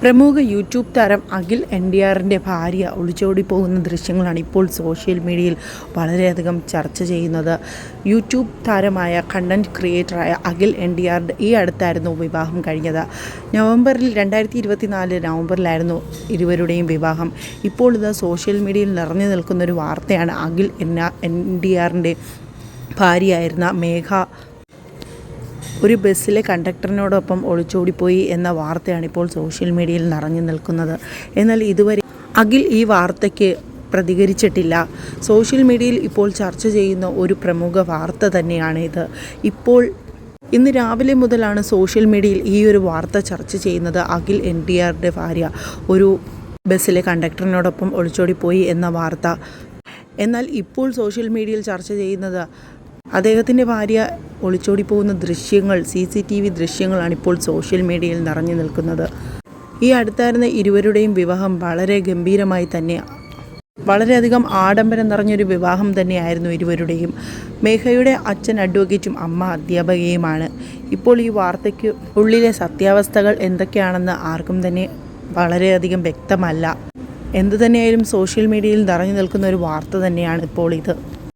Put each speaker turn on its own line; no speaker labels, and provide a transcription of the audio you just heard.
പ്രമുഖ യൂട്യൂബ് താരം അഖിൽ NTRൻ്റെ ഭാര്യ ഒളിച്ചോടി പോകുന്ന ദൃശ്യങ്ങളാണ് ഇപ്പോൾ സോഷ്യൽ മീഡിയയിൽ വളരെയധികം ചർച്ച ചെയ്യുന്നത്. യൂട്യൂബ് താരമായ കണ്ടൻറ് ക്രിയേറ്ററായ അഖിൽ NTR ഈ അടുത്തായിരുന്നു വിവാഹം കഴിഞ്ഞത്. 2024 നവംബറിലായിരുന്നു ഇരുവരുടെയും വിവാഹം. ഇപ്പോൾ ഇത് സോഷ്യൽ മീഡിയയിൽ നിറഞ്ഞു നിൽക്കുന്നൊരു വാർത്തയാണ്. അഖിൽ NTRൻ്റെ ഭാര്യയായിരുന്ന മേഘ ഒരു ബസ്സിലെ കണ്ടക്ടറിനോടൊപ്പം ഒളിച്ചോടിപ്പോയി എന്ന വാർത്തയാണ് ഇപ്പോൾ സോഷ്യൽ മീഡിയയിൽ നിറഞ്ഞു നിൽക്കുന്നത്. എന്നാൽ ഇതുവരെ അഖിൽ ഈ വാർത്തയ്ക്ക് പ്രതികരിച്ചിട്ടില്ല. സോഷ്യൽ മീഡിയയിൽ ഇപ്പോൾ ചർച്ച ചെയ്യുന്ന ഒരു പ്രമുഖ വാർത്ത തന്നെയാണ് ഇത്. ഇന്ന് രാവിലെ മുതലാണ് സോഷ്യൽ മീഡിയയിൽ ഈ ഒരു വാർത്ത ചർച്ച ചെയ്യുന്നത്. അഖിൽ NTRൻ്റെ ഭാര്യ ഒരു ബസ്സിലെ കണ്ടക്ടറിനോടൊപ്പം ഒളിച്ചോടിപ്പോയി എന്ന വാർത്ത. എന്നാൽ ഇപ്പോൾ സോഷ്യൽ മീഡിയയിൽ ചർച്ച ചെയ്യുന്നത് അദ്ദേഹത്തിൻ്റെ ഭാര്യ ഒളിച്ചോടിപ്പോകുന്ന ദൃശ്യങ്ങൾ, CCTV ദൃശ്യങ്ങളാണ് ഇപ്പോൾ സോഷ്യൽ മീഡിയയിൽ നിറഞ്ഞു നിൽക്കുന്നത്. ഈ അടുത്തായിരുന്ന ഇരുവരുടെയും വിവാഹം വളരെ ഗംഭീരമായി തന്നെ, വളരെയധികം ആഡംബരം നിറഞ്ഞൊരു വിവാഹം തന്നെയായിരുന്നു ഇരുവരുടെയും. മേഘയുടെ അച്ഛൻ അഡ്വക്കേറ്റും അമ്മ അധ്യാപകയുമാണ്. ഇപ്പോൾ ഈ വാർത്തയ്ക്ക് ഉള്ളിലെ സത്യാവസ്ഥകൾ എന്തൊക്കെയാണെന്ന് ആർക്കും തന്നെ വളരെയധികം വ്യക്തമല്ല. എന്തു തന്നെയായാലും സോഷ്യൽ മീഡിയയിൽ നിറഞ്ഞു നിൽക്കുന്ന ഒരു വാർത്ത തന്നെയാണ് ഇപ്പോൾ ഇത്.